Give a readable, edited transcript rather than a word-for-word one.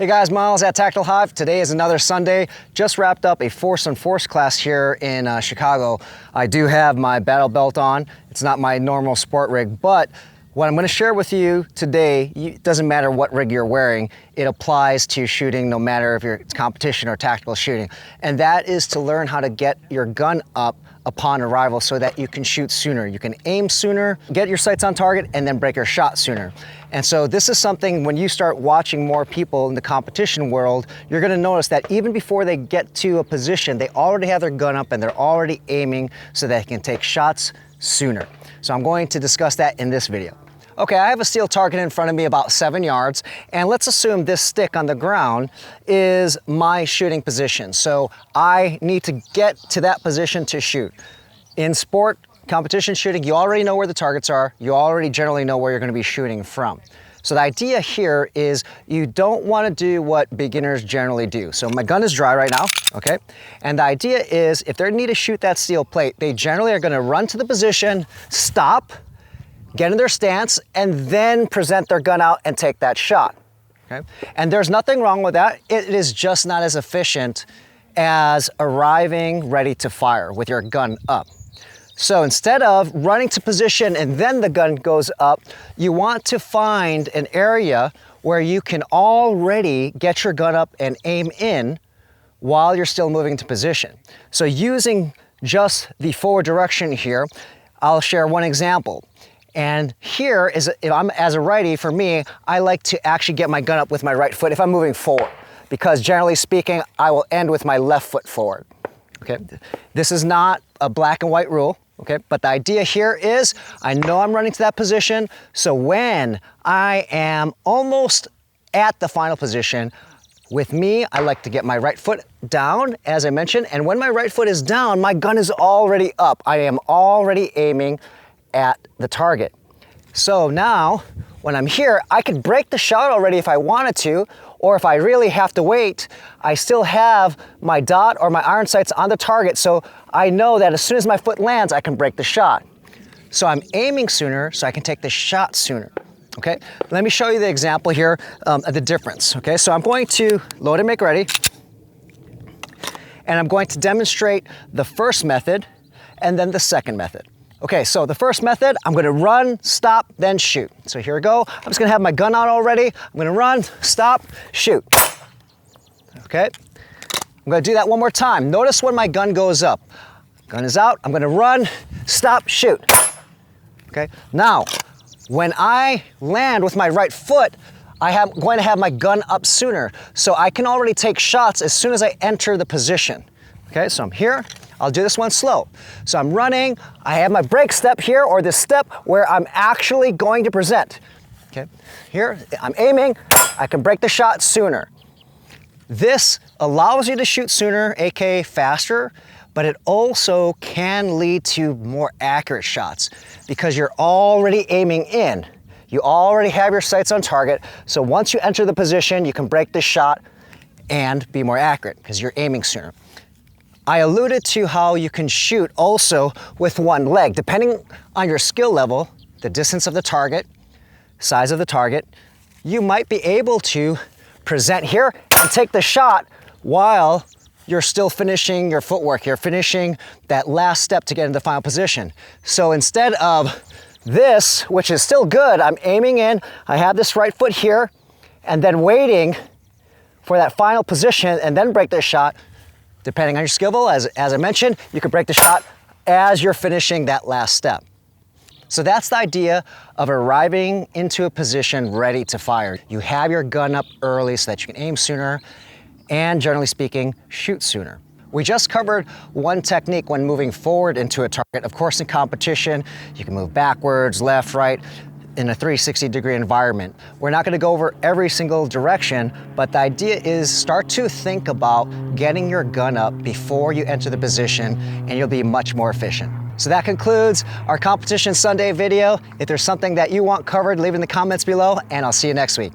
Hey guys, Myles at Tactical Hyve. Today is another Sunday. Just wrapped up a Force on Force class here in Chicago. I do have my battle belt on. It's not my normal sport rig, but what I'm going to share with you today, it doesn't matter what rig you're wearing, it applies to shooting no matter if it's competition or tactical shooting. And that is to learn how to get your gun up upon arrival so that you can shoot sooner. You can aim sooner, get your sights on target, and then break your shot sooner. And so this is something when you start watching more people in the competition world, you're gonna notice that even before they get to a position, they already have their gun up and they're already aiming so that they can take shots sooner. So I'm going to discuss that in this video. Okay, I have a steel target in front of me about 7 yards, and let's assume this stick on the ground is my shooting position. So I need to get to that position to shoot. In sport, competition shooting, you already know where the targets are. You already generally know where you're gonna be shooting from. So the idea here is you don't wanna do what beginners generally do. So my gun is dry right now, okay? And the idea is if they need to shoot that steel plate, they generally are gonna run to the position, stop, get in their stance, and then present their gun out and take that shot, okay? And there's nothing wrong with that. It is just not as efficient as arriving ready to fire with your gun up. So instead of running to position and then the gun goes up, you want to find an area where you can already get your gun up and aim in while you're still moving to position. So using just the forward direction here, I'll share one example. And here is, if I'm as a righty, for me, I like to actually get my gun up with my right foot if I'm moving forward, because generally speaking, I will end with my left foot forward, okay? This is not a black and white rule, okay? But the idea here is, I know I'm running to that position, so when I am almost at the final position, with me, I like to get my right foot down, as I mentioned, and when my right foot is down, my gun is already up. I am already aiming at the target. So now, when I'm here, I could break the shot already if I wanted to, or if I really have to wait, I still have my dot or my iron sights on the target, so I know that as soon as my foot lands, I can break the shot. So I'm aiming sooner, so I can take the shot sooner, okay? Let me show you the example here of the difference, okay? So I'm going to load and make ready, and I'm going to demonstrate the first method and then the second method. Okay, so the first method, I'm gonna run, stop, then shoot. So here we go. I'm just gonna have my gun out already. I'm gonna run, stop, shoot. Okay, I'm gonna do that one more time. Notice when my gun goes up. Gun is out, I'm gonna run, stop, shoot. Okay, now, when I land with my right foot, I'm going to have my gun up sooner. So I can already take shots as soon as I enter the position. Okay, so I'm here. I'll do this one slow. So I'm running, I have my break step here, or this step where I'm actually going to present. Okay, here, I'm aiming, I can break the shot sooner. This allows you to shoot sooner, aka faster, but it also can lead to more accurate shots because you're already aiming in. You already have your sights on target, so once you enter the position, you can break the shot and be more accurate because you're aiming sooner. I alluded to how you can shoot also with one leg. Depending on your skill level, the distance of the target, size of the target, you might be able to present here and take the shot while you're still finishing your footwork. You're finishing that last step to get into the final position. So instead of this, which is still good, I'm aiming in, I have this right foot here, and then waiting for that final position and then break the shot. Depending on your skill level, as I mentioned, you can break the shot as you're finishing that last step. So that's the idea of arriving into a position ready to fire. You have your gun up early so that you can aim sooner and, generally speaking, shoot sooner. We just covered one technique when moving forward into a target. Of course, in competition, you can move backwards, left, right, in a 360-degree environment. We're not gonna go over every single direction, but the idea is start to think about getting your gun up before you enter the position, and you'll be much more efficient. So that concludes our Competition Sunday video. If there's something that you want covered, leave it in the comments below, and I'll see you next week.